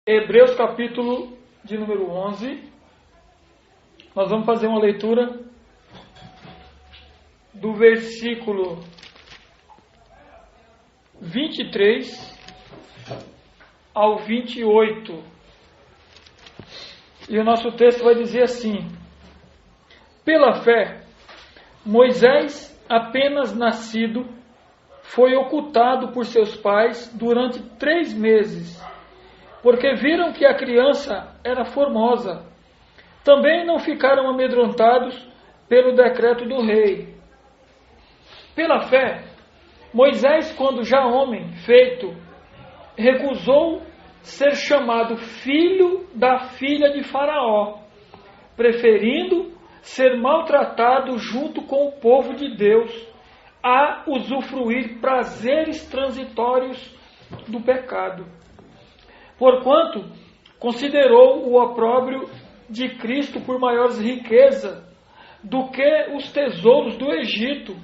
Hebreus capítulo de número 11. Nós vamos fazer uma leitura do versículo 23 ao 28. E o nosso texto vai dizer assim: pela fé, Moisés, apenas nascido, foi ocultado por seus pais durante 3 meses, porque viram que a criança era formosa. Também não ficaram amedrontados pelo decreto do rei. Pela fé, Moisés, quando já homem feito, recusou ser chamado filho da filha de Faraó, preferindo ser maltratado junto com o povo de Deus, a usufruir prazeres transitórios do pecado. Porquanto considerou o opróbrio de Cristo por maiores riqueza do que os tesouros do Egito,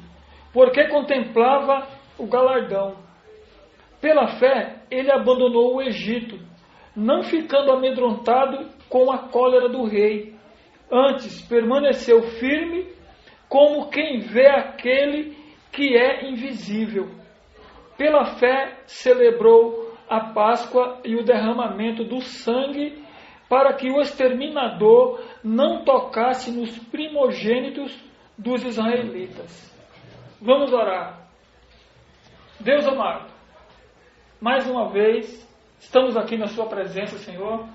porque contemplava o galardão. Pela fé, ele abandonou o Egito, não ficando amedrontado com a cólera do rei. Antes, permaneceu firme, como quem vê aquele que é invisível. Pela fé, celebrou a Páscoa e o derramamento do sangue, para que o exterminador não tocasse nos primogênitos dos israelitas. Vamos orar. Deus amado, mais uma vez, estamos aqui na sua presença, Senhor,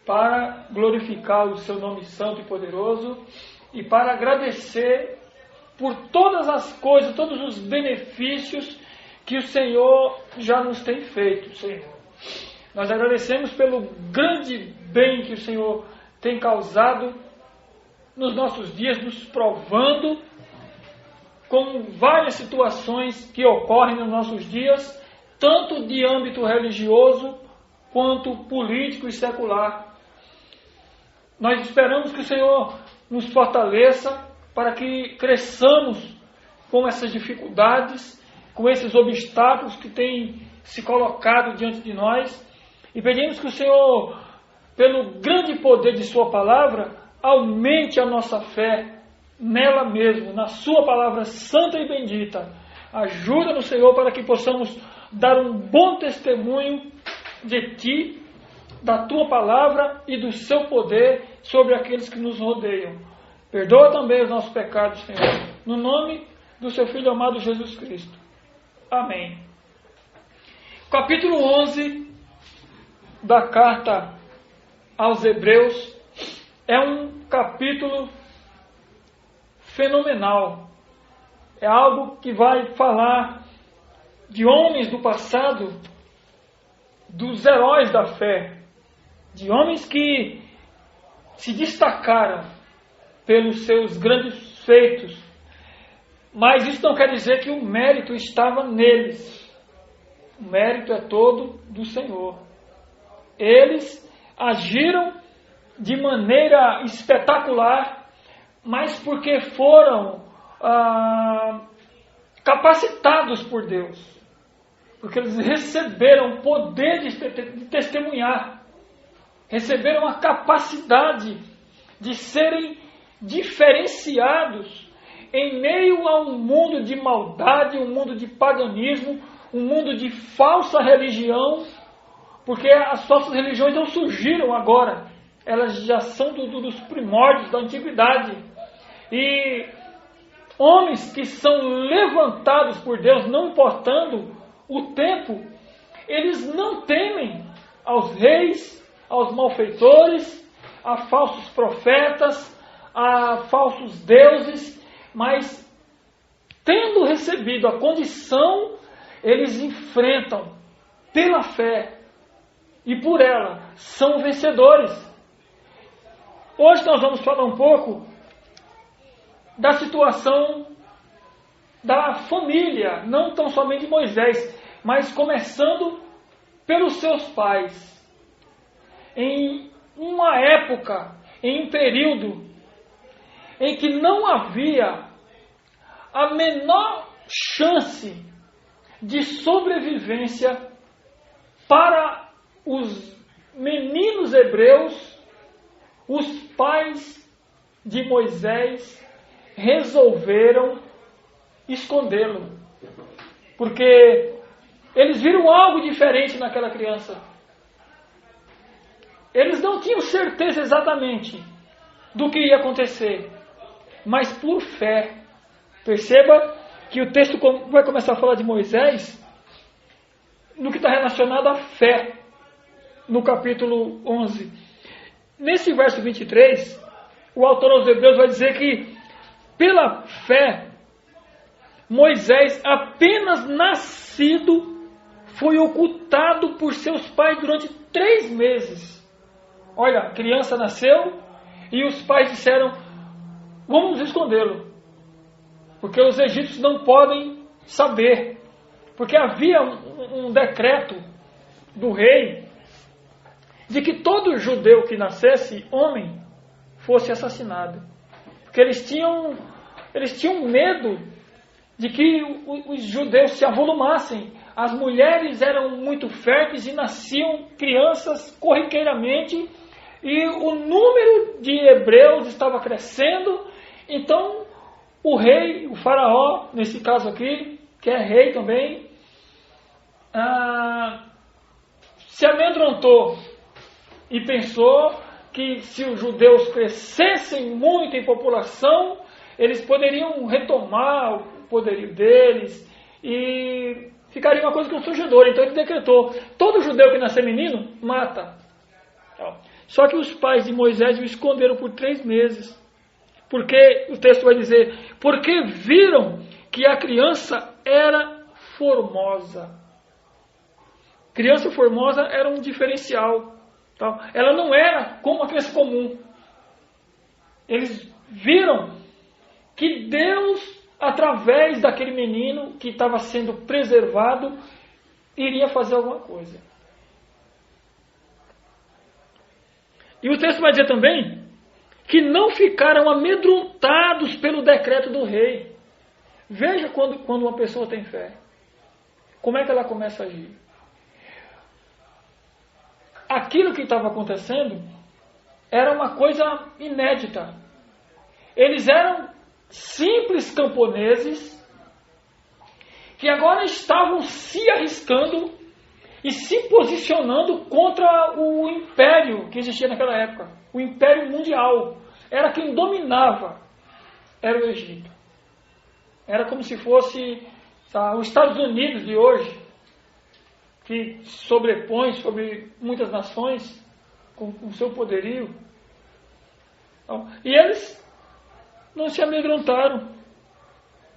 para glorificar o seu nome santo e poderoso e para agradecer por todas as coisas, todos os benefícios que o Senhor já nos tem feito, Senhor. Nós agradecemos pelo grande bem que o Senhor tem causado nos nossos dias, nos provando com várias situações que ocorrem nos nossos dias, tanto de âmbito religioso quanto político e secular. Nós esperamos que o Senhor nos fortaleça para que cresçamos com essas dificuldades, com esses obstáculos que têm se colocado diante de nós, e pedimos que o Senhor, pelo grande poder de sua palavra, aumente a nossa fé nela mesmo, na sua palavra santa e bendita. Ajuda-nos, Senhor, para que possamos dar um bom testemunho de Ti, da Tua palavra e do Seu poder sobre aqueles que nos rodeiam. Perdoa também os nossos pecados, Senhor, no nome do Seu Filho amado Jesus Cristo. Amém. Capítulo 11 da carta aos Hebreus é um capítulo fenomenal. É algo que vai falar de homens do passado, dos heróis da fé, de homens que se destacaram pelos seus grandes feitos, mas isso não quer dizer que o mérito estava neles. O mérito é todo do Senhor. Eles agiram de maneira espetacular, mas porque foram capacitados por Deus, porque eles receberam o poder de testemunhar, receberam a capacidade de serem diferenciados em meio a um mundo de maldade, um mundo de paganismo, um mundo de falsa religião, porque as falsas religiões não surgiram agora, elas já são dos primórdios da antiguidade. E homens que são levantados por Deus, não importando o tempo, eles não temem aos reis, aos malfeitores, a falsos profetas, a falsos deuses, mas tendo recebido a condição, eles enfrentam pela fé e por ela são vencedores. Hoje nós vamos falar um pouco da situação da família, não tão somente de Moisés, mas começando pelos seus pais. Em uma época, em um período em que não havia a menor chance de sobrevivência para os meninos hebreus, os pais de Moisés resolveram escondê-lo. Porque eles viram algo diferente naquela criança. Eles não tinham certeza exatamente do que ia acontecer, mas por fé. Perceba que o texto vai começar a falar de Moisés no que está relacionado à fé, no capítulo 11. Nesse verso 23, o autor aos Hebreus vai dizer que, pela fé, Moisés, apenas nascido, foi ocultado por seus pais durante 3 meses. Olha, a criança nasceu e os pais disseram: vamos escondê-lo, porque os egípcios não podem saber. Porque havia um decreto do rei de que todo judeu que nascesse homem fosse assassinado. Porque eles tinham medo de que os judeus se avolumassem. As mulheres eram muito férteis e nasciam crianças corriqueiramente, e o número de hebreus estava crescendo. Então o rei, o faraó, nesse caso aqui, que é rei também, se amedrontou e pensou que se os judeus crescessem muito em população, eles poderiam retomar o poderio deles e ficaria uma coisa constrangedora. Então ele decretou: todo judeu que nascer menino, mata. Só que os pais de Moisés o esconderam por 3 meses. Porque o texto vai dizer: porque viram que a criança era formosa. Criança formosa era um diferencial. Tá? Ela não era como uma criança comum. Eles viram que Deus, através daquele menino que estava sendo preservado, iria fazer alguma coisa. E o texto vai dizer também que não ficaram amedrontados pelo decreto do rei. Veja quando uma pessoa tem fé, como é que ela começa a agir. Aquilo que estava acontecendo era uma coisa inédita. Eles eram simples camponeses que agora estavam se arriscando e se posicionando contra o império que existia naquela época. O império mundial. Era quem dominava. Era o Egito. Era como se fosse os Estados Unidos de hoje, que sobrepõe sobre muitas nações com o seu poderio. Então, e eles não se amedrontaram,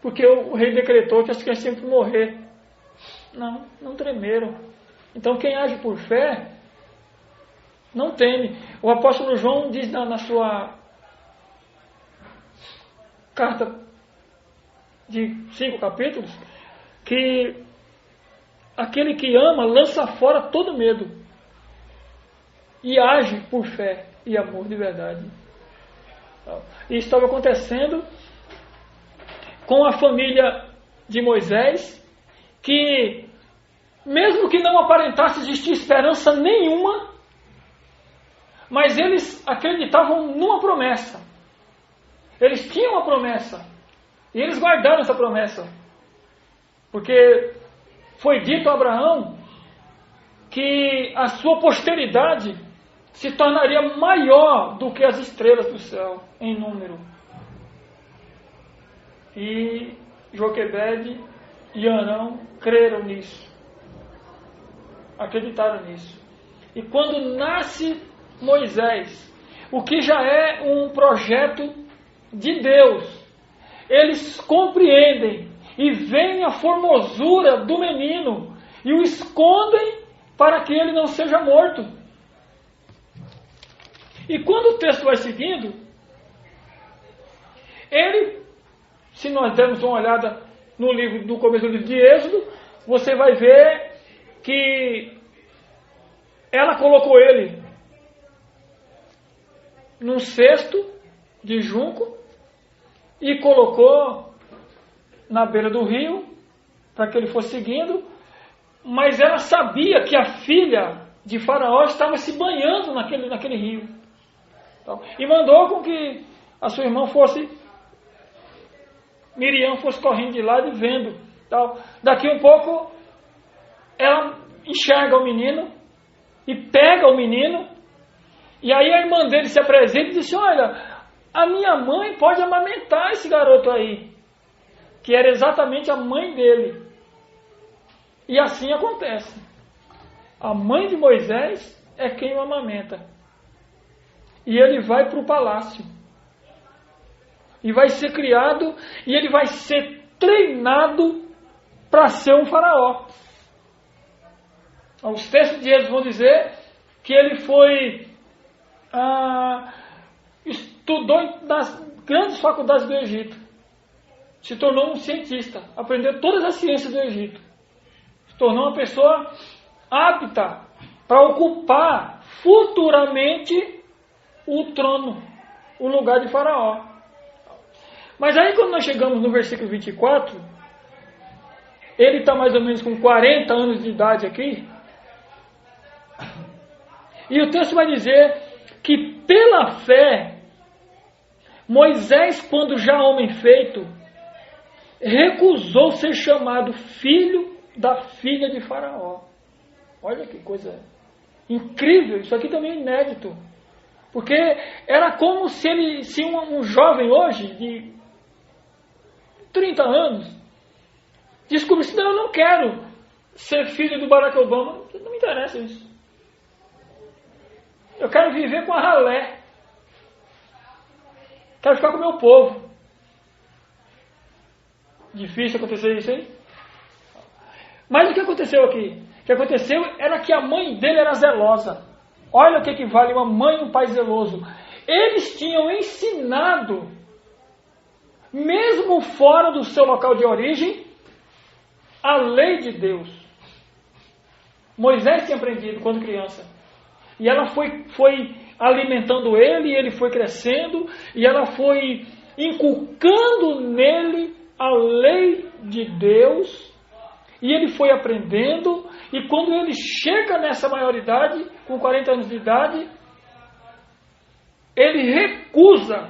porque o rei decretou que as crianças tinham que morrer. Não tremeram. Então quem age por fé não teme. O apóstolo João diz na sua carta de 5 capítulos que aquele que ama lança fora todo medo e age por fé e amor de verdade. E isso estava acontecendo com a família de Moisés, que mesmo que não aparentasse existir esperança nenhuma, mas eles acreditavam numa promessa. Eles tinham uma promessa e eles guardaram essa promessa, porque foi dito a Abraão que a sua posteridade se tornaria maior do que as estrelas do céu em número. E Joquebede e Arão creram nisso, acreditaram nisso. E quando nasce Moisés, o que já é um projeto de Deus, eles compreendem e veem a formosura do menino e o escondem para que ele não seja morto. E quando o texto vai seguindo, ele, se nós dermos uma olhada no começo do livro de Êxodo, você vai ver que ela colocou ele num cesto de junco e colocou na beira do rio para que ele fosse seguindo, mas ela sabia que a filha de Faraó estava se banhando naquele rio. E mandou com que a sua irmã Miriam fosse correndo de lado e vendo. Daqui um pouco, ela enxerga o menino e pega o menino. E aí a irmã dele se apresenta e diz: olha, a minha mãe pode amamentar esse garoto aí. Que era exatamente a mãe dele. E assim acontece. A mãe de Moisés é quem o amamenta. E ele vai para o palácio. E vai ser criado, e ele vai ser treinado para ser um faraó. Os textos de Êxodo vão dizer que ele estudou nas grandes faculdades do Egito. Se tornou um cientista, aprendeu todas as ciências do Egito. Se tornou uma pessoa apta para ocupar futuramente o trono, o lugar de Faraó. Mas aí quando nós chegamos no versículo 24, ele está mais ou menos com 40 anos de idade aqui, e o texto vai dizer que pela fé, Moisés, quando já homem feito, recusou ser chamado filho da filha de Faraó. Olha que coisa incrível, isso aqui também é inédito. Porque era como se um jovem hoje, de 30 anos, descobrisse: não, eu não quero ser filho do Barack Obama, não me interessa isso. Eu quero viver com a ralé. Quero ficar com o meu povo. Difícil acontecer isso aí. Mas o que aconteceu aqui? O que aconteceu era que a mãe dele era zelosa. Olha o que vale uma mãe e um pai zeloso. Eles tinham ensinado, mesmo fora do seu local de origem, a lei de Deus. Moisés tinha aprendido quando criança. E ela foi alimentando ele, e ele foi crescendo, e ela foi inculcando nele a lei de Deus, e ele foi aprendendo, e quando ele chega nessa maioridade, com 40 anos de idade, ele recusa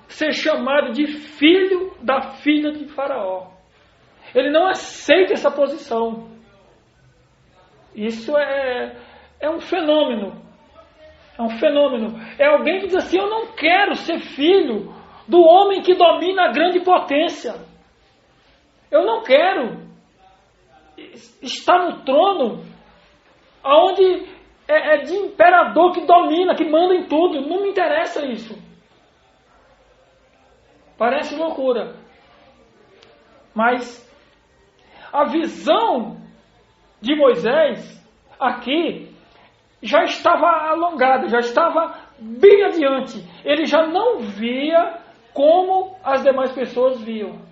ser chamado de filho da filha de Faraó. Ele não aceita essa posição. Isso é um fenômeno. É um fenômeno. É alguém que diz assim: eu não quero ser filho do homem que domina a grande potência. Eu não quero estar no trono onde é de imperador que domina, que manda em tudo. Não me interessa isso. Parece loucura. Mas a visão de Moisés aqui já estava alongada, já estava bem adiante. Ele já não via como as demais pessoas viam.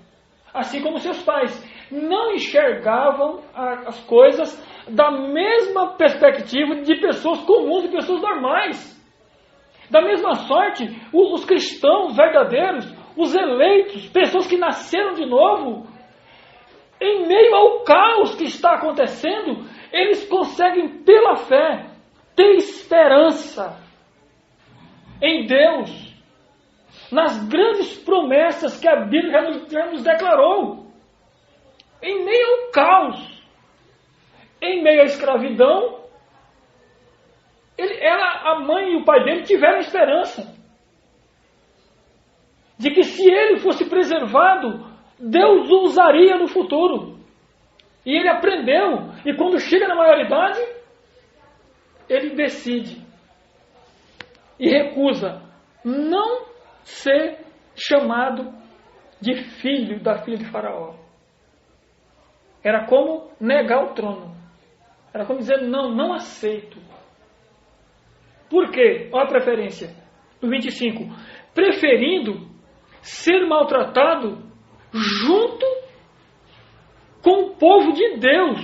Assim como seus pais não enxergavam as coisas da mesma perspectiva de pessoas comuns e pessoas normais. Da mesma sorte, os cristãos verdadeiros, os eleitos, pessoas que nasceram de novo, em meio ao caos que está acontecendo, eles conseguem, pela fé, ter esperança em Deus, nas grandes promessas que a Bíblia já nos declarou. Em meio ao caos, em meio à escravidão, a mãe e o pai dele tiveram esperança de que se ele fosse preservado, Deus o usaria no futuro. E ele aprendeu, e quando chega na maioridade, ele decide e recusa não ser chamado de filho da filha de Faraó. Era como negar o trono. Era como dizer: não aceito. Por quê? Olha a preferência. No 25. Preferindo ser maltratado junto com o povo de Deus,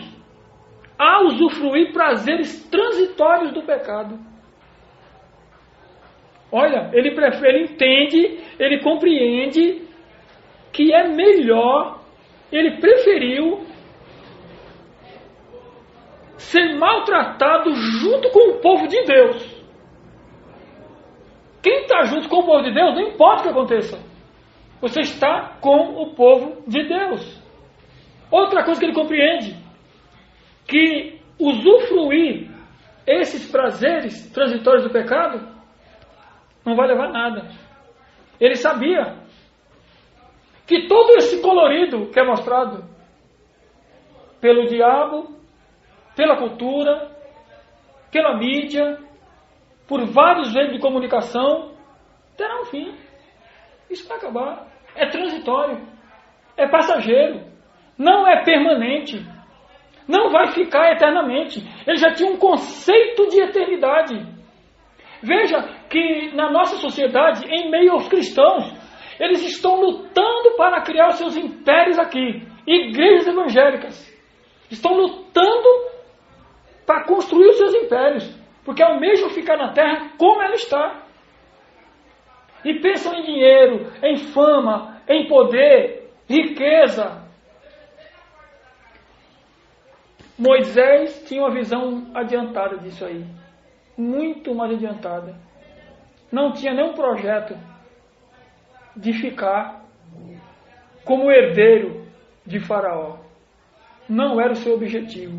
a usufruir prazeres transitórios do pecado. Olha, ele entende, ele compreende que é melhor, ele preferiu ser maltratado junto com o povo de Deus. Quem está junto com o povo de Deus, não importa o que aconteça. Você está com o povo de Deus. Outra coisa que ele compreende, que usufruir esses prazeres transitórios do pecado não vai levar a nada. Ele sabia que todo esse colorido que é mostrado pelo diabo, pela cultura, pela mídia, por vários meios de comunicação, terá um fim. Isso vai acabar. É transitório. É passageiro. Não é permanente. Não vai ficar eternamente. Ele já tinha um conceito de eternidade. Veja que na nossa sociedade, em meio aos cristãos, eles estão lutando para criar os seus impérios aqui. Igrejas evangélicas estão lutando para construir os seus impérios, porque almejam ficar na terra como ela está. E pensam em dinheiro, em fama, em poder, riqueza. Moisés tinha uma visão adiantada disso aí. Muito mais adiantada. Não tinha nenhum projeto de ficar como herdeiro de Faraó. Não era o seu objetivo.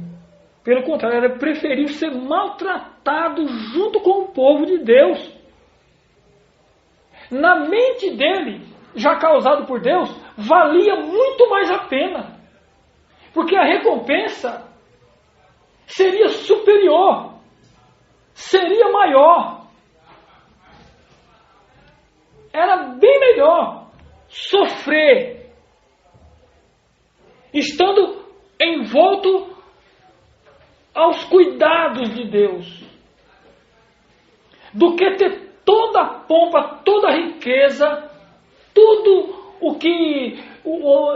Pelo contrário, era preferir ser maltratado junto com o povo de Deus. Na mente dele, já causado por Deus, valia muito mais a pena. Porque a recompensa seria superior, seria maior. Era bem melhor sofrer, estando envolto aos cuidados de Deus, do que ter toda a pompa, toda a riqueza, tudo o que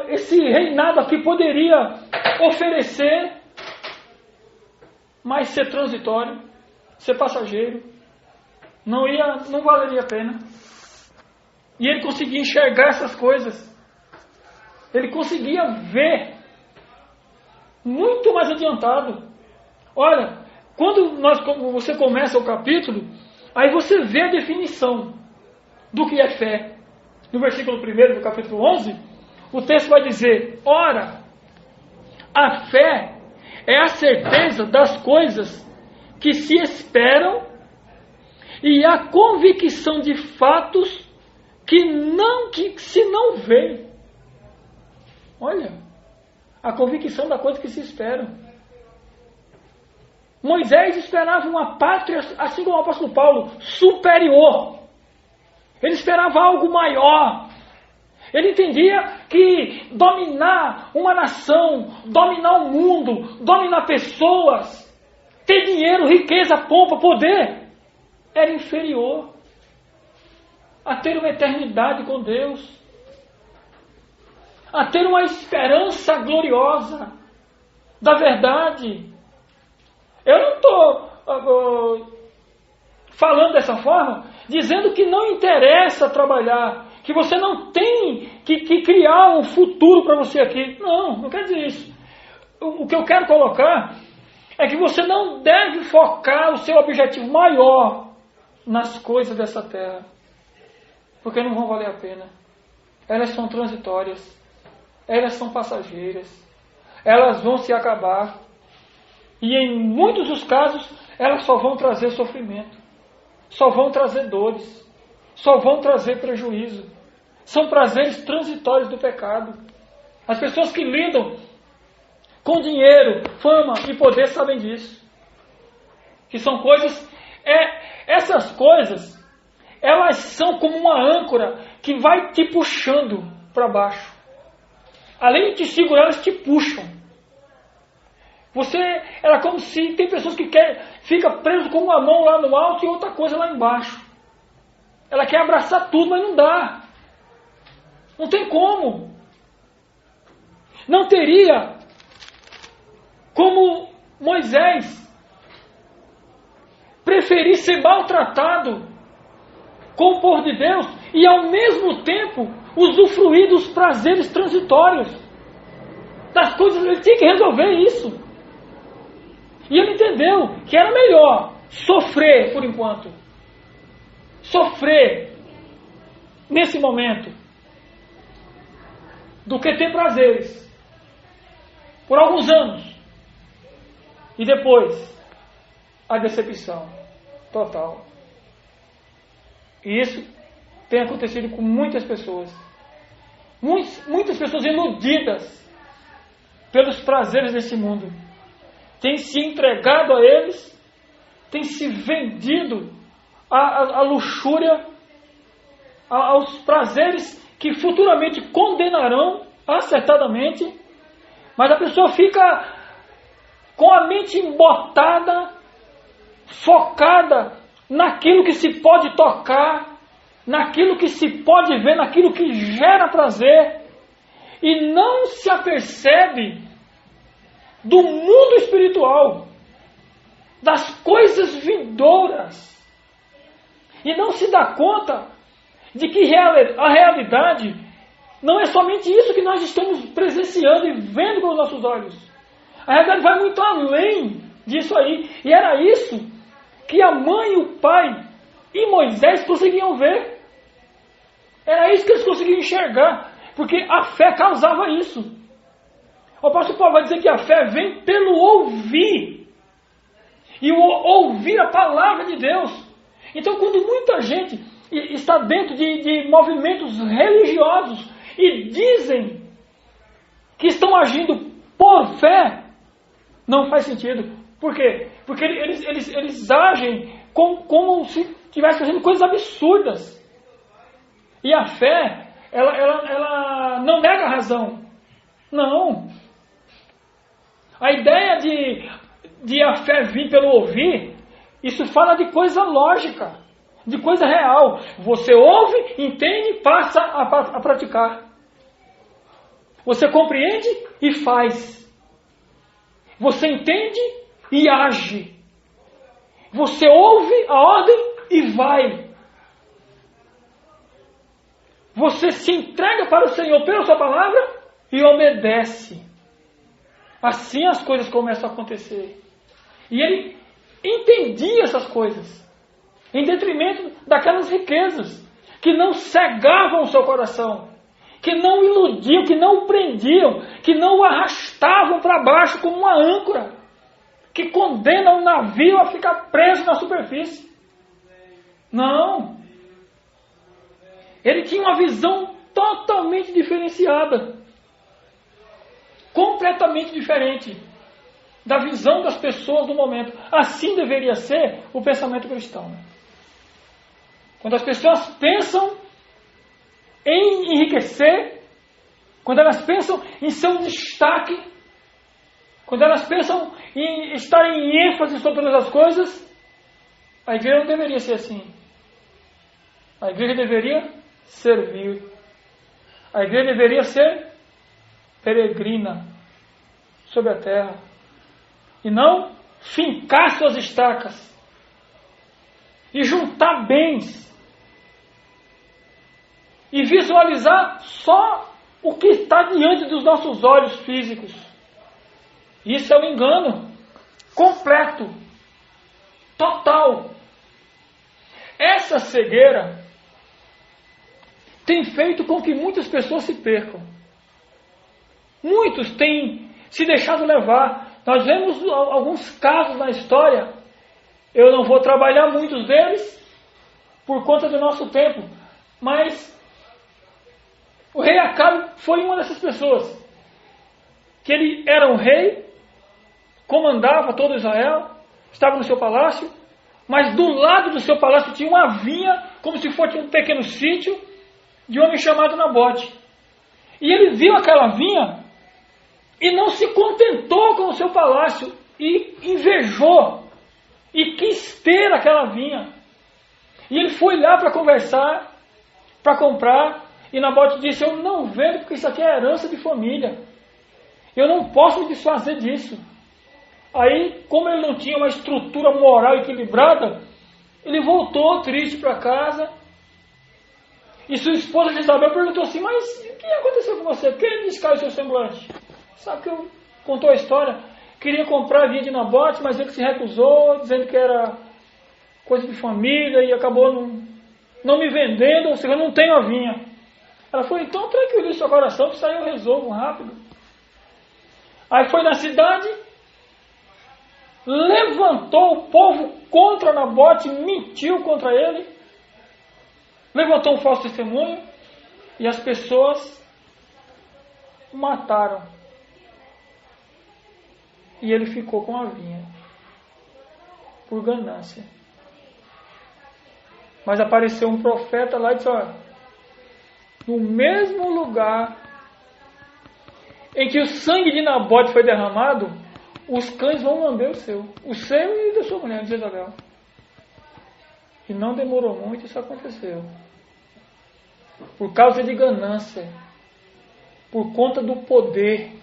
esse reinado aqui poderia oferecer, mas ser transitório, ser passageiro, não valeria a pena. E ele conseguia enxergar essas coisas. Ele conseguia ver muito mais adiantado. Olha, quando você começa o capítulo, aí você vê a definição do que é fé. No versículo 1 do capítulo 11, o texto vai dizer: ora, a fé é a certeza das coisas que se esperam e a convicção de fatos que se não vê. Olha, a convicção da coisa que se espera. Moisés esperava uma pátria, assim como o apóstolo Paulo, superior. Ele esperava algo maior. Ele entendia que dominar uma nação, dominar o mundo, dominar pessoas, ter dinheiro, riqueza, pompa, poder, era inferior a ter uma eternidade com Deus, a ter uma esperança gloriosa da verdade. Eu não estou falando dessa forma, dizendo que não interessa trabalhar, que você não tem que criar um futuro para você aqui. Não quer dizer isso. O que eu quero colocar é que você não deve focar o seu objetivo maior nas coisas dessa terra, porque não vão valer a pena. Elas são transitórias, elas são passageiras, elas vão se acabar, e em muitos dos casos elas só vão trazer sofrimento, só vão trazer dores, só vão trazer prejuízo. São prazeres transitórios do pecado. As pessoas que lidam com dinheiro, fama e poder sabem disso, que são coisas, essas coisas, elas são como uma âncora que vai te puxando para baixo. Além de te segurar, elas te puxam. Era como se tem pessoas que fica preso com uma mão lá no alto e outra coisa lá embaixo. Ela quer abraçar tudo, mas não dá. Não tem como. Não teria como Moisés preferir ser maltratado com o povo de Deus e ao mesmo tempo usufruir dos prazeres transitórios, das coisas. Ele tinha que resolver isso. E ele entendeu que era melhor sofrer por enquanto. Sofrer nesse momento. Do que ter prazeres. Por alguns anos. E depois, a decepção total. E isso tem acontecido com muitas pessoas. Muitas pessoas iludidas pelos prazeres desse mundo. Têm se entregado a eles, têm se vendido à luxúria, aos prazeres que futuramente condenarão acertadamente, mas a pessoa fica com a mente embotada, focada naquilo que se pode tocar, naquilo que se pode ver, naquilo que gera prazer, e não se apercebe do mundo espiritual, das coisas vindouras, e não se dá conta de que a realidade não é somente isso que nós estamos presenciando e vendo com os nossos olhos. A realidade vai muito além disso aí. E era isso que a mãe, o pai e Moisés conseguiam ver. Era isso que eles conseguiam enxergar. Porque a fé causava isso. O apóstolo Paulo vai dizer que a fé vem pelo ouvir. E o ouvir a palavra de Deus. Então, quando muita gente está dentro de movimentos religiosos e dizem que estão agindo por fé, não faz sentido. Por quê? Porque eles agem como se estivessem fazendo coisas absurdas. E a fé, ela não nega a razão. Não. A ideia de a fé vir pelo ouvir, isso fala de coisa lógica, de coisa real. Você ouve, entende, passa a praticar. Você compreende e faz. Você entende e age. Você ouve a ordem e vai. Você se entrega para o Senhor pela sua palavra e obedece. Assim as coisas começam a acontecer. E ele entendia essas coisas, em detrimento daquelas riquezas que não cegavam o seu coração, que não iludiam, que não o prendiam, que não o arrastavam para baixo como uma âncora, que condena um navio a ficar preso na superfície. Não. Ele tinha uma visão totalmente diferenciada, completamente diferente da visão das pessoas do momento. Assim deveria ser o pensamento cristão. Quando as pessoas pensam em enriquecer, quando elas pensam em ser um destaque, quando elas pensam em estar em ênfase sobre todas as coisas, a igreja não deveria ser assim. A igreja deveria servir. A igreja deveria ser peregrina sobre a terra. E não fincar suas estacas. E juntar bens. E visualizar só o que está diante dos nossos olhos físicos. Isso é um engano completo, total. Essa cegueira tem feito com que muitas pessoas se percam. Muitos têm se deixado levar. Nós vemos alguns casos na história. Eu não vou trabalhar muitos deles por conta do nosso tempo, mas o rei Acabe foi uma dessas pessoas. Que ele era um rei, comandava todo Israel, estava no seu palácio, mas do lado do seu palácio tinha uma vinha, como se fosse um pequeno sítio, de um homem chamado Nabote. E ele viu aquela vinha e não se contentou com o seu palácio, e invejou, e quis ter aquela vinha. E ele foi lá para conversar, para comprar, e Nabote disse: eu não vendo porque isso aqui é herança de família. Eu não posso me desfazer disso. Aí, como ele não tinha uma estrutura moral equilibrada, ele voltou triste para casa. E sua esposa Isabel perguntou assim: mas o que aconteceu com você? Por que ele descaiu o seu semblante? Sabe que eu contou a história? queria comprar a vinha de Nabote, mas ele se recusou, dizendo que era coisa de família, e acabou não me vendendo, ou seja, eu não tenho a vinha. Ela falou, então tranquilize seu coração, que isso aí eu resolvo rápido. Aí foi na cidade, levantou o povo contra Nabote, mentiu contra ele, levantou um falso testemunho, e as pessoas mataram. E ele ficou com a vinha, por ganância. Mas apareceu um profeta lá e disse, olha, no mesmo lugar em que o sangue de Nabote foi derramado, os cães vão lamber o seu e da sua mulher, Jezabel. E não demorou muito, isso aconteceu. Por causa de ganância, por conta do poder.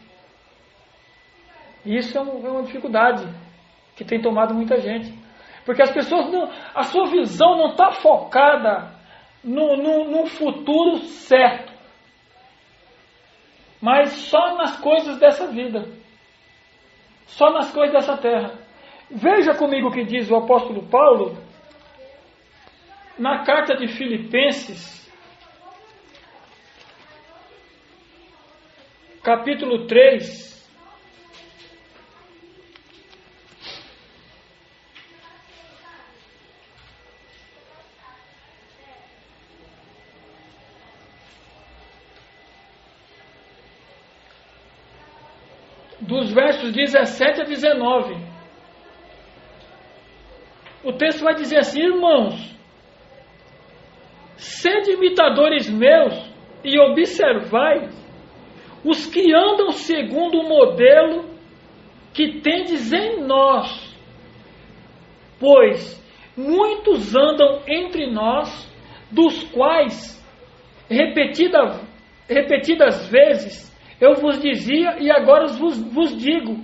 Isso é uma dificuldade que tem tomado muita gente. Porque as pessoas, a sua visão não está focada no futuro certo, mas só nas coisas dessa vida, só nas coisas dessa terra. Veja comigo o que diz o apóstolo Paulo na carta de Filipenses, capítulo 3, dos versos 17 a 19. O texto vai dizer assim, irmãos, sede imitadores meus e observai os que andam segundo o modelo que tendes em nós, pois muitos andam entre nós, dos quais repetidas vezes eu vos dizia e agora vos digo,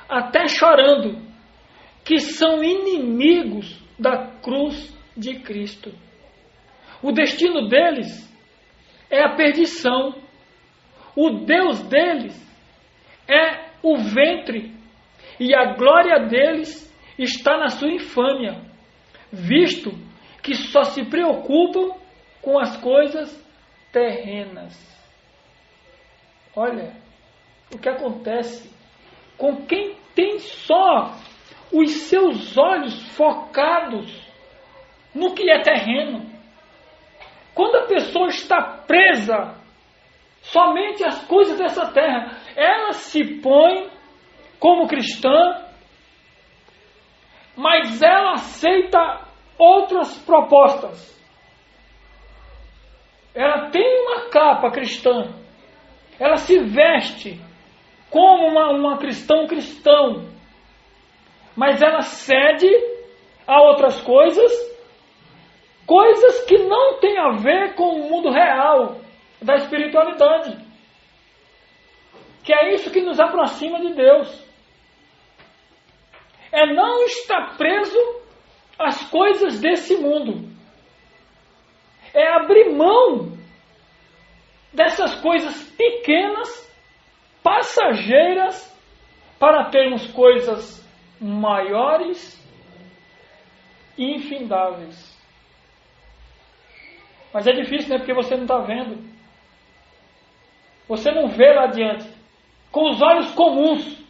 até chorando, que são inimigos da cruz de Cristo. O destino deles é a perdição. O Deus deles é o ventre. E a glória deles está na sua infâmia, visto que só se preocupam com as coisas terrenas. Olha o que acontece com quem tem só os seus olhos focados no que é terreno. Quando a pessoa está presa somente às coisas dessa terra, ela se põe como cristã, mas ela aceita outras propostas. Ela tem uma capa cristã, ela se veste como uma cristão, mas ela cede a outras coisas que não têm a ver com o mundo real da espiritualidade, que é isso que nos aproxima de Deus. É não estar preso às coisas desse mundo, é abrir mão dessas coisas pequenas, passageiras, para termos coisas maiores e infindáveis. Mas é difícil, né? Porque você não está vendo. Você não vê lá adiante. Com os olhos comuns,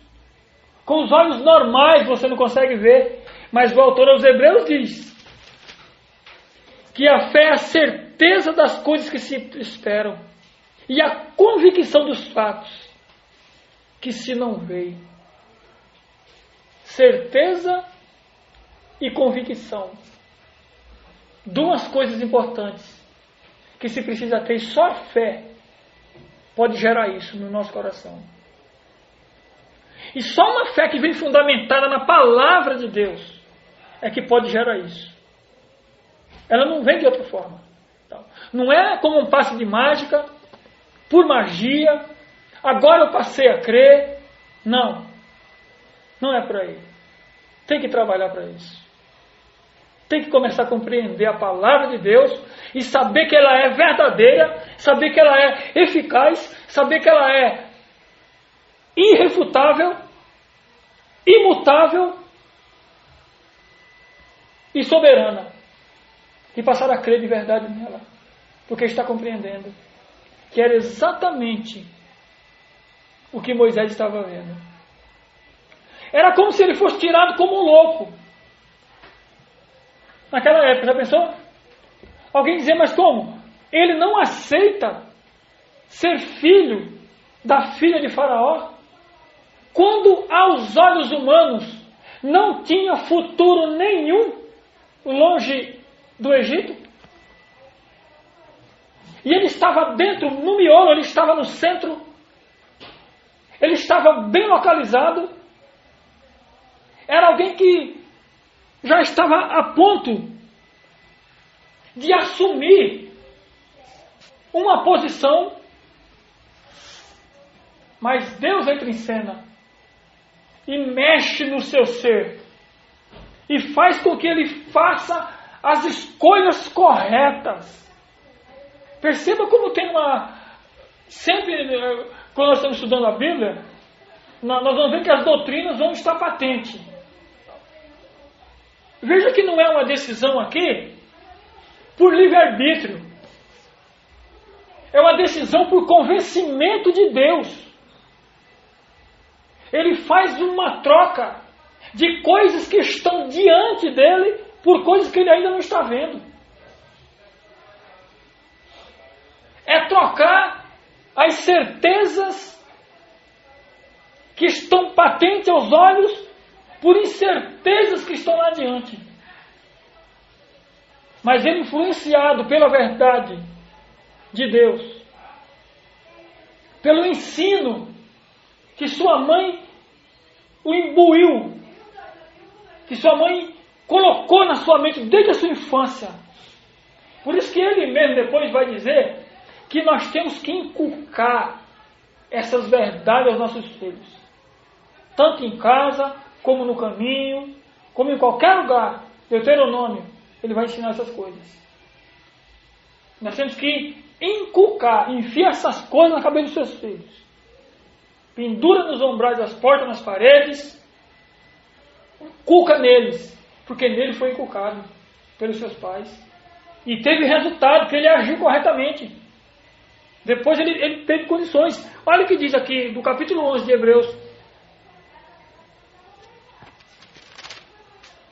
com os olhos normais, você não consegue ver. Mas o autor aos Hebreus diz que a fé é a certeza das coisas que se esperam e a convicção dos fatos que se não veem. Certeza e convicção. Duas coisas importantes que se precisa ter, e só a fé pode gerar isso no nosso coração. E só uma fé que vem fundamentada na palavra de Deus é que pode gerar isso. Ela não vem de outra forma. Não é como um passe de mágica, por magia, agora eu passei a crer. Não. Não é por aí. Tem que trabalhar para isso. Tem que começar a compreender a palavra de Deus e saber que ela é verdadeira, saber que ela é eficaz, saber que ela é irrefutável imutável e soberana. E passar a crer de verdade nela. Porque está compreendendo que era exatamente o que Moisés estava vendo. Era como se ele fosse tirado como um louco. Naquela época, já pensou? Alguém dizia, mas como? Ele não aceita ser filho da filha de Faraó? Quando aos olhos humanos não tinha futuro nenhum longe do Egito? E ele estava dentro, no miolo, ele estava no centro, ele estava bem localizado. Era alguém que já estava a ponto de assumir uma posição, mas Deus entra em cena e mexe no seu ser e faz com que ele faça as escolhas corretas. Perceba como tem sempre, quando nós estamos estudando a Bíblia, nós vamos ver que as doutrinas vão estar patentes. Veja que não é uma decisão aqui por livre-arbítrio. É uma decisão por convencimento de Deus. Ele faz uma troca de coisas que estão diante dele por coisas que ele ainda não está vendo. É trocar as certezas que estão patentes aos olhos por incertezas que estão lá adiante. Mas ele, influenciado pela verdade de Deus, pelo ensino que sua mãe o imbuiu, que sua mãe colocou na sua mente desde a sua infância. Por isso que ele mesmo depois vai dizer que nós temos que inculcar essas verdades aos nossos filhos. Tanto em casa, como no caminho, como em qualquer lugar. Deuteronômio, ele vai ensinar essas coisas. Nós temos que inculcar, enfiar essas coisas na cabeça dos seus filhos. Pendura nos umbrais das portas, nas paredes. Inculca neles, porque nele foi inculcado pelos seus pais. E teve resultado, porque ele agiu corretamente. Depois ele teve condições. Olha o que diz aqui, do capítulo 11 de Hebreus.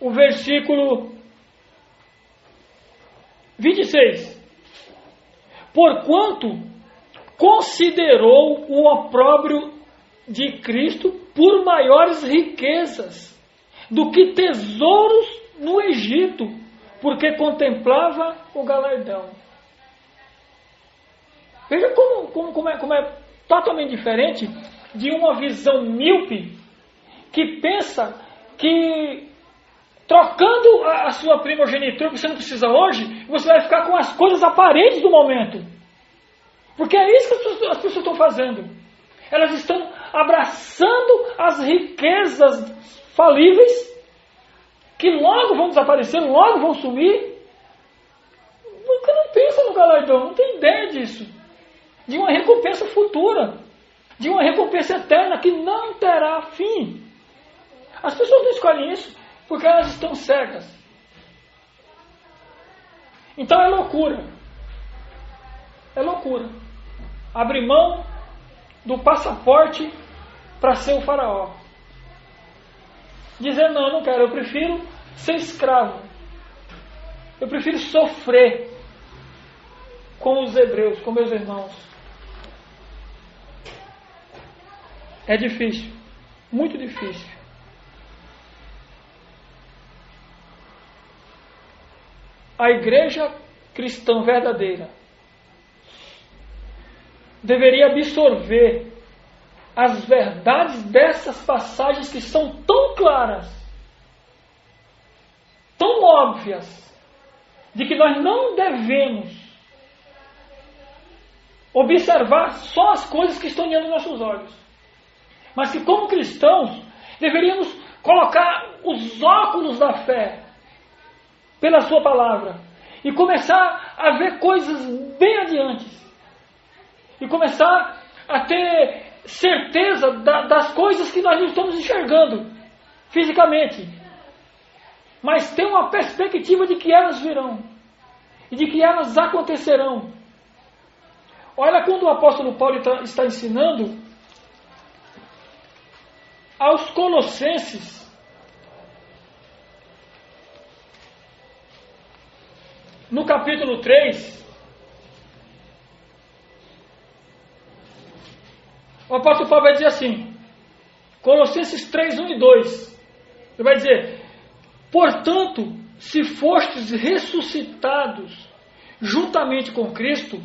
O versículo 26. Porquanto considerou o opróbrio de Cristo por maiores riquezas do que tesouros no Egito, porque contemplava o galardão. Veja como é totalmente diferente de uma visão míope que pensa que trocando a sua primogenitura que você não precisa hoje, você vai ficar com as coisas aparentes do momento. Porque é isso que as pessoas estão fazendo. Elas estão abraçando as riquezas falíveis, que logo vão desaparecer, logo vão sumir. Porque não pensa no galardão, não tem ideia disso. De uma recompensa futura, de uma recompensa eterna que não terá fim. As pessoas não escolhem isso porque elas estão cegas. Então é loucura. É loucura. Abrir mão do passaporte para ser o faraó. Dizer, não, eu não quero, eu prefiro ser escravo. Eu prefiro sofrer com os hebreus, com meus irmãos. É difícil, muito difícil. A igreja cristã verdadeira deveria absorver as verdades dessas passagens que são tão claras, tão óbvias, de que nós não devemos observar só as coisas que estão diante dos nossos olhos, mas que como cristãos deveríamos colocar os óculos da fé pela sua palavra e começar a ver coisas bem adiante e começar a ter certeza das coisas que nós não estamos enxergando, fisicamente, mas tem uma perspectiva de que elas virão e de que elas acontecerão. Olha quando o apóstolo Paulo está ensinando aos Colossenses, no capítulo 3, o apóstolo Paulo vai dizer assim, Colossenses 3, 1 e 2, ele vai dizer, portanto, se fostes ressuscitados juntamente com Cristo,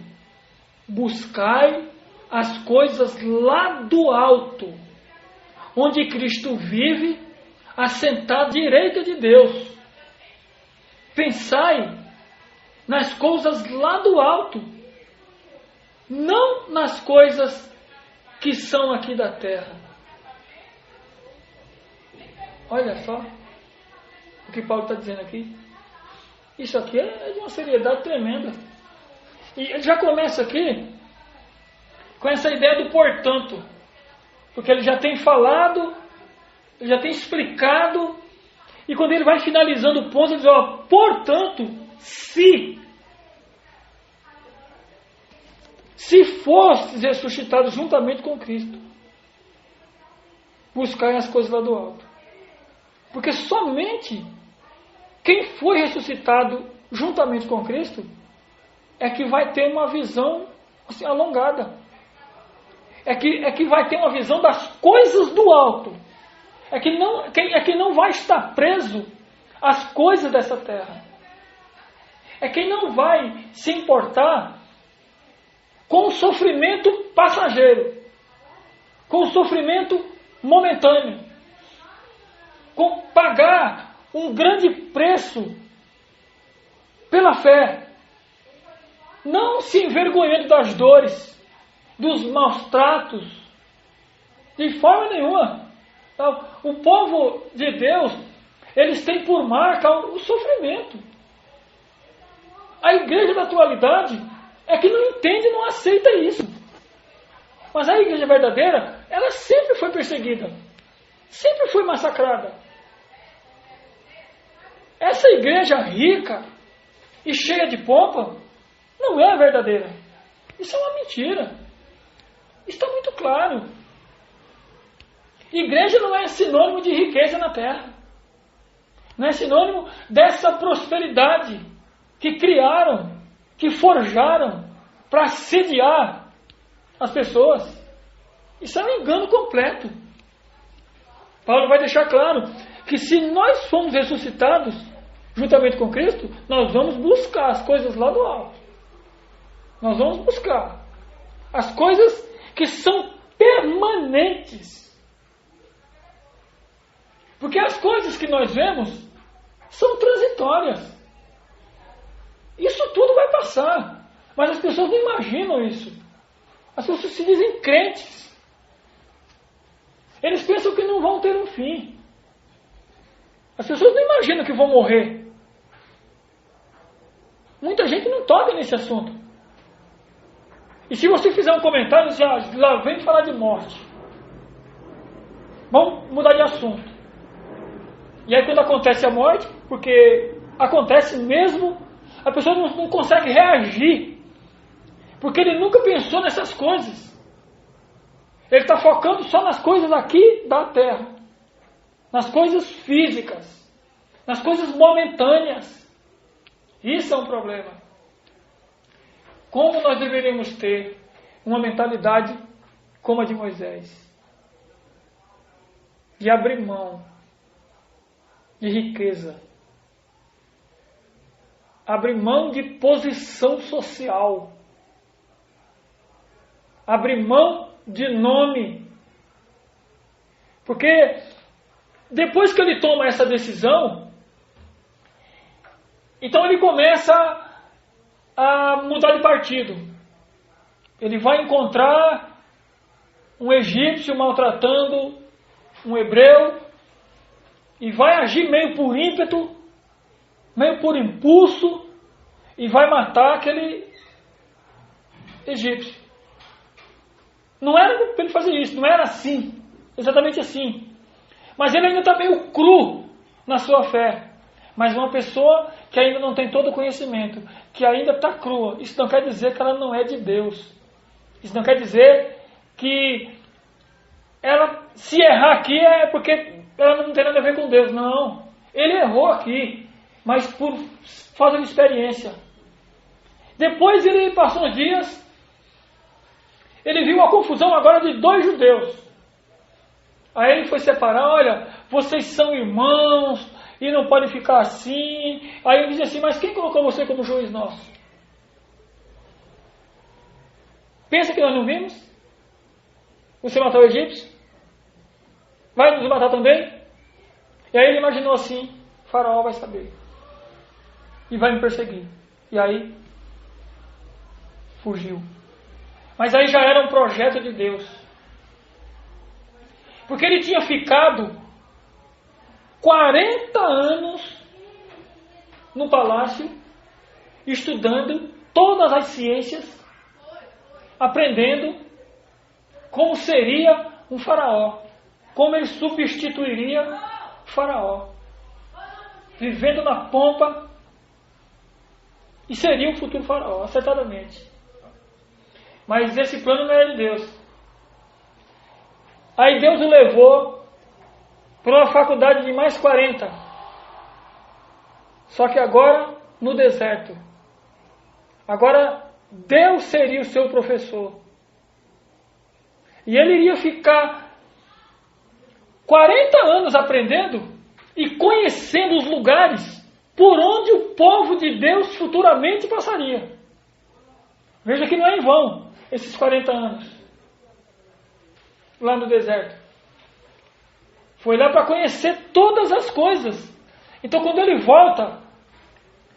buscai as coisas lá do alto, onde Cristo vive, assentado à direita de Deus. Pensai nas coisas lá do alto, não nas coisas que são aqui da terra. Olha só o que Paulo está dizendo aqui. Isso aqui é de uma seriedade tremenda. E ele já começa aqui com essa ideia do portanto. Porque ele já tem falado, ele já tem explicado. E quando ele vai finalizando o ponto, ele diz, ó, portanto, se fostes ressuscitados juntamente com Cristo, buscai as coisas lá do alto. Porque somente quem foi ressuscitado juntamente com Cristo é que vai ter uma visão assim, alongada. É que vai ter uma visão das coisas do alto. É que não vai estar preso às coisas dessa terra. É quem não vai se importar com o sofrimento passageiro, com o sofrimento momentâneo, com pagar um grande preço pela fé, não se envergonhando das dores, dos maus tratos, de forma nenhuma. Então, o povo de Deus, eles têm por marca o sofrimento. A igreja da atualidade é que não entende, não aceita isso. Mas a igreja verdadeira, ela sempre foi perseguida, sempre foi massacrada. Essa igreja rica e cheia de pompa não é a verdadeira. Isso é uma mentira. Está muito claro. Igreja não é sinônimo de riqueza na terra. Não é sinônimo dessa prosperidade que criaram, que forjaram para assediar as pessoas. Isso é um engano completo. Paulo vai deixar claro que se nós fomos ressuscitados juntamente com Cristo, nós vamos buscar as coisas lá do alto. Nós vamos buscar as coisas que são permanentes. Porque as coisas que nós vemos são transitórias. Isso tudo vai passar. Mas as pessoas não imaginam isso. As pessoas se dizem crentes. Eles pensam que não vão ter um fim. As pessoas não imaginam que vão morrer. Muita gente não toca nesse assunto. E se você fizer um comentário, você lá vem falar de morte. Vamos mudar de assunto. E aí quando acontece a morte, porque acontece mesmo, a pessoa não consegue reagir. Porque ele nunca pensou nessas coisas. Ele está focando só nas coisas aqui da terra. Nas coisas físicas. Nas coisas momentâneas. Isso é um problema. Como nós deveríamos ter uma mentalidade como a de Moisés? De abrir mão de riqueza. Abrir mão de posição social. Abrir mão de nome. Porque depois que ele toma essa decisão, então ele começa a mudar de partido. Ele vai encontrar um egípcio maltratando um hebreu e vai agir meio por ímpeto, meio por impulso, e vai matar aquele egípcio. Não era para ele fazer isso, não era assim, exatamente assim. Mas ele ainda está meio cru na sua fé. Mas uma pessoa que ainda não tem todo o conhecimento, que ainda está crua, isso não quer dizer que ela não é de Deus. Isso não quer dizer que ela, se errar aqui, é porque ela não tem nada a ver com Deus. Não. Ele errou aqui, mas por falta de experiência. Depois ele passou uns dias, ele viu uma confusão agora de 2 judeus. Aí ele foi separar, olha, vocês são irmãos e não podem ficar assim. Aí ele disse assim, mas quem colocou você como juiz nosso? Pensa que nós não vimos? Você matou o egípcio? Vai nos matar também? E aí ele imaginou assim, Faraó vai saber. E vai me perseguir. E aí, fugiu. Mas aí já era um projeto de Deus. Porque ele tinha ficado 40 anos no palácio, estudando todas as ciências, aprendendo como seria um faraó, como ele substituiria o faraó, vivendo na pompa, e seria o futuro faraó, acertadamente. Mas esse plano não era de Deus. Aí Deus o levou para uma faculdade de mais 40. Só que agora no deserto. Agora Deus seria o seu professor. E ele iria ficar 40 anos aprendendo e conhecendo os lugares por onde o povo de Deus futuramente passaria. Veja que não é em vão esses 40 anos lá no deserto. Foi lá para conhecer todas as coisas. Então quando ele volta,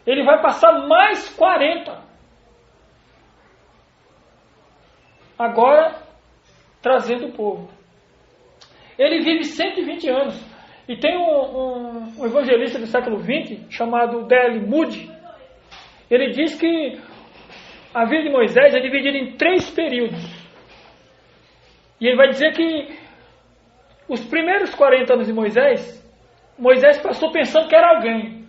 ele vai passar mais 40. Agora, trazendo o povo. Ele vive 120 anos. E tem um evangelista do século XX, chamado D.L. Moody. Ele diz que a vida de Moisés é dividida em 3 períodos. E ele vai dizer que os primeiros 40 anos de Moisés passou pensando que era alguém.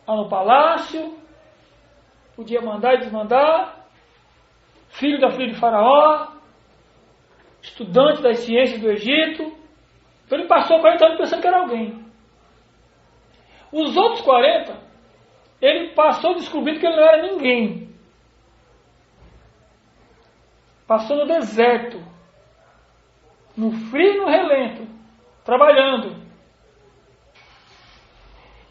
Lá no palácio, podia mandar e desmandar, filho da filha de Faraó, estudante das ciências do Egito. Então ele passou 40 anos pensando que era alguém. Os outros 40, ele passou descobrindo que ele não era ninguém. Passou no deserto, no frio e no relento, trabalhando.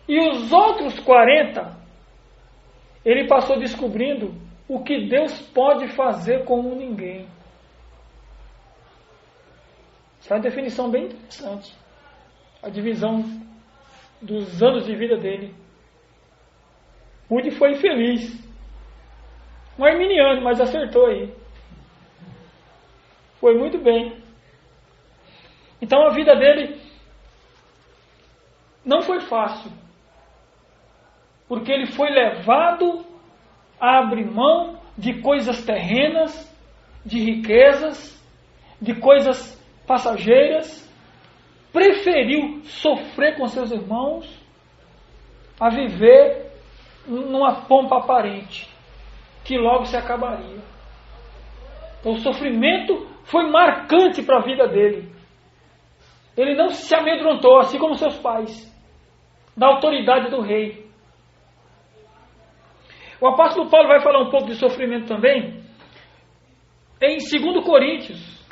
E os outros 40, ele passou descobrindo o que Deus pode fazer como ninguém. Essa é uma definição bem interessante. A divisão dos anos de vida dele. Moody foi infeliz. Um arminiano, mas acertou aí. Foi muito bem. Então a vida dele não foi fácil. Porque ele foi levado a abrir mão de coisas terrenas, de riquezas, de coisas passageiras. Preferiu sofrer com seus irmãos a viver numa pompa aparente, que logo se acabaria. Então o sofrimento foi marcante para a vida dele. Ele não se amedrontou, assim como seus pais, da autoridade do rei. O apóstolo Paulo vai falar um pouco de sofrimento também em 2 Coríntios,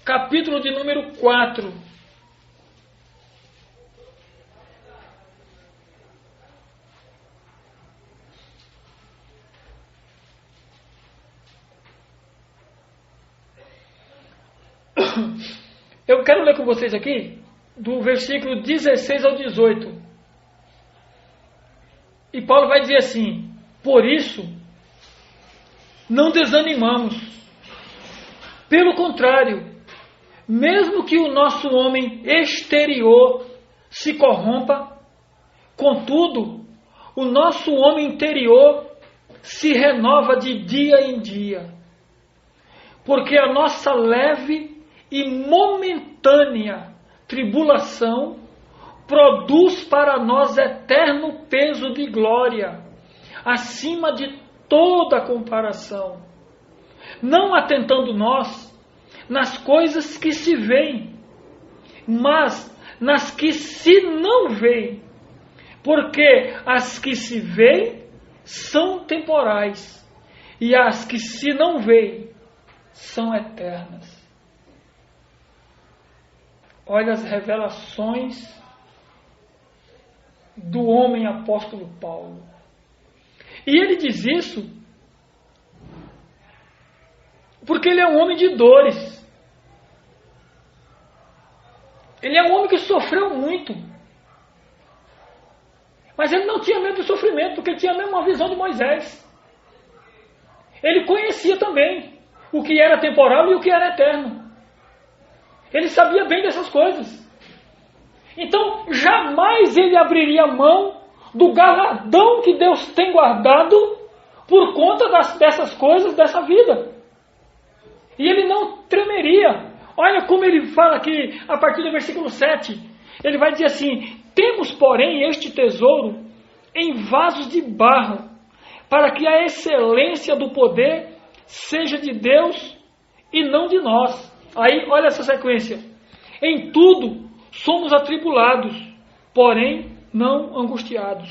capítulo de número 4. Eu quero ler com vocês aqui, do versículo 16 ao 18. E Paulo vai dizer assim: por isso, não desanimamos. Pelo contrário, mesmo que o nosso homem exterior se corrompa, contudo, o nosso homem interior se renova de dia em dia. Porque a nossa leve e momentânea tribulação produz para nós eterno peso de glória, acima de toda comparação, não atentando nós nas coisas que se veem, mas nas que se não veem, porque as que se veem são temporais, e as que se não veem são eternas. Olha as revelações do homem apóstolo Paulo. E ele diz isso porque ele é um homem de dores. Ele é um homem que sofreu muito. Mas ele não tinha medo do sofrimento, porque ele tinha a mesma visão de Moisés. Ele conhecia também o que era temporal e o que era eterno. Ele sabia bem dessas coisas. Então, jamais ele abriria mão do galardão que Deus tem guardado por conta dessas coisas, dessa vida. E ele não tremeria. Olha como ele fala aqui, a partir do versículo 7. Ele vai dizer assim: temos, porém, este tesouro em vasos de barro, para que a excelência do poder seja de Deus e não de nós. Aí, olha essa sequência. Em tudo somos atribulados, porém não angustiados.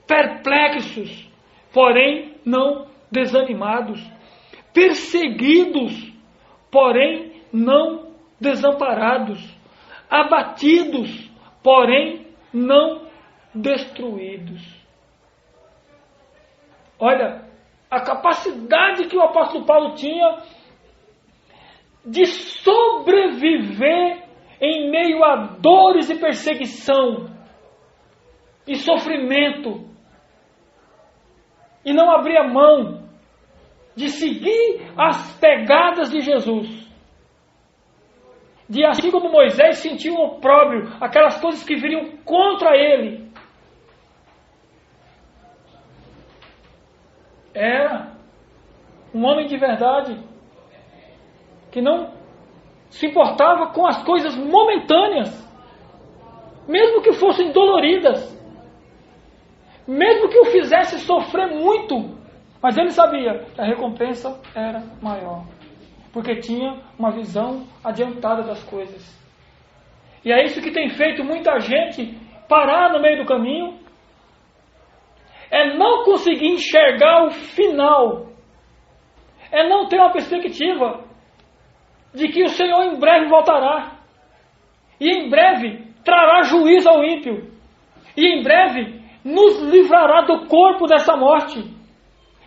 Perplexos, porém não desanimados. Perseguidos, porém não desamparados. Abatidos, porém não destruídos. Olha, a capacidade que o apóstolo Paulo tinha de sobreviver em meio a dores e perseguição e sofrimento, e não abrir a mão de seguir as pegadas de Jesus, de, assim como Moisés sentiu o opróbrio, aquelas coisas que viriam contra ele. Era um homem de verdade, que não se importava com as coisas momentâneas, mesmo que fossem doloridas, mesmo que o fizesse sofrer muito, mas ele sabia que a recompensa era maior, porque tinha uma visão adiantada das coisas. E é isso que tem feito muita gente parar no meio do caminho, é não conseguir enxergar o final, é não ter uma perspectiva de que o Senhor em breve voltará, e em breve trará juízo ao ímpio, e em breve nos livrará do corpo dessa morte,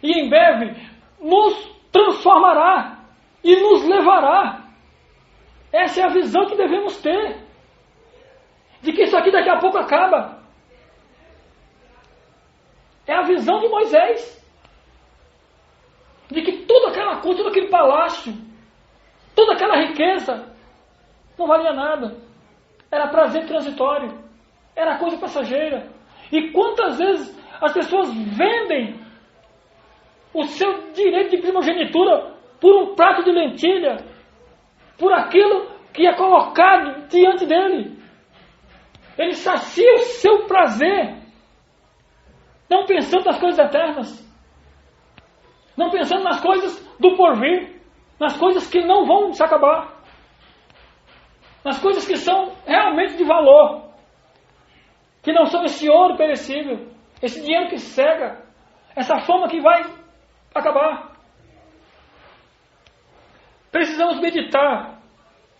e em breve nos transformará e nos levará. Essa é a visão que devemos ter, de que isso aqui daqui a pouco acaba. É a visão de Moisés, de que toda aquela coisa, todo aquele palácio, toda aquela riqueza não valia nada, era prazer transitório, era coisa passageira. E quantas vezes as pessoas vendem o seu direito de primogenitura por um prato de lentilha, por aquilo que é colocado diante dele. Ele sacia o seu prazer, não pensando nas coisas eternas, não pensando nas coisas do porvir, nas coisas que não vão se acabar, nas coisas que são realmente de valor, que não são esse ouro perecível, esse dinheiro que cega, essa fama que vai acabar. Precisamos meditar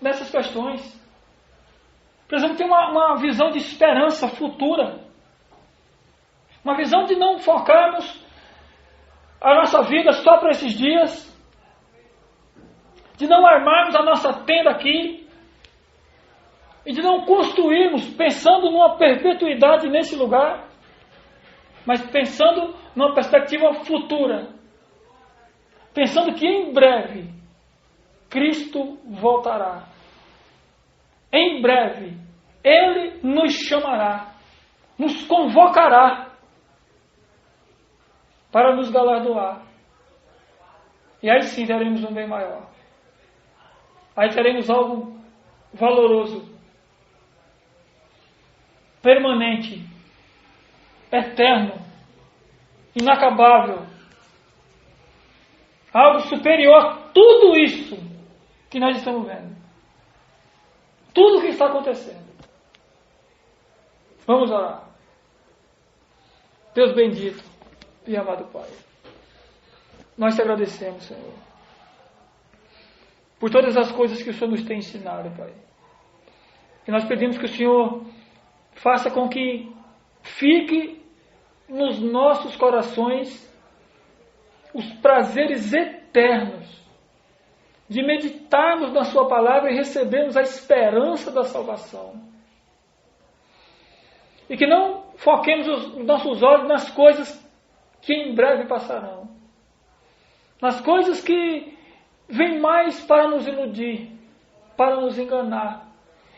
nessas questões. Precisamos ter uma visão de esperança futura, uma visão de não focarmos a nossa vida só para esses dias, de não armarmos a nossa tenda aqui e de não construirmos pensando numa perpetuidade nesse lugar, mas pensando numa perspectiva futura, pensando que em breve Cristo voltará. Em breve Ele nos chamará, nos convocará para nos galardoar. E aí sim teremos um bem maior. aí teremos algo valoroso, permanente, eterno, inacabável, algo superior a tudo isso que nós estamos vendo, tudo o que está acontecendo. Vamos orar. Deus bendito e amado Pai, nós te agradecemos, Senhor, por todas as coisas que o Senhor nos tem ensinado, Pai. E nós pedimos que o Senhor faça com que fique nos nossos corações os prazeres eternos de meditarmos na Sua palavra e recebermos a esperança da salvação. E que não foquemos os nossos olhos nas coisas que em breve passarão, nas coisas que vêm mais para nos iludir, para nos enganar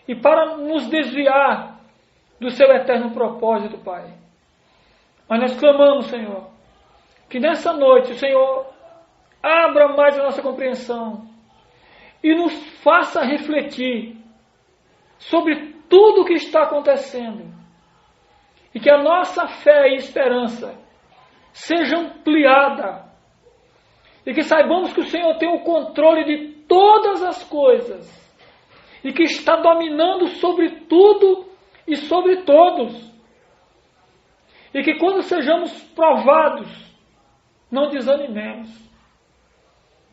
e para nos desviar do Seu eterno propósito, Pai. Mas nós clamamos, Senhor, que nessa noite o Senhor abra mais a nossa compreensão e nos faça refletir sobre tudo o que está acontecendo, e que a nossa fé e esperança seja ampliada, e que saibamos que o Senhor tem o controle de todas as coisas, e que está dominando sobre tudo e sobre todos, e que quando sejamos provados, não desanimemos,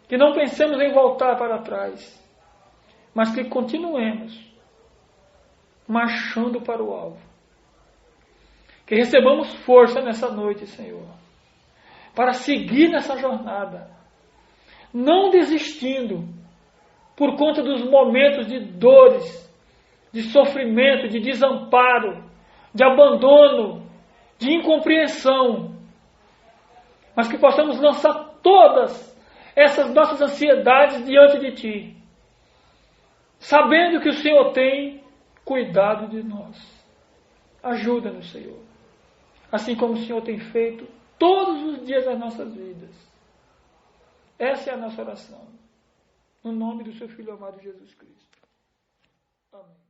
que não pensemos em voltar para trás, mas que continuemos marchando para o alvo. Que recebamos força nessa noite, Senhor, para seguir nessa jornada, não desistindo por conta dos momentos de dores, de sofrimento, de desamparo, de abandono, de incompreensão, mas que possamos lançar todas essas nossas ansiedades diante de Ti, sabendo que o Senhor tem cuidado de nós. Ajuda-nos, Senhor, assim como o Senhor tem feito todos os dias das nossas vidas. Essa é a nossa oração, no nome do Seu Filho amado Jesus Cristo. Amém.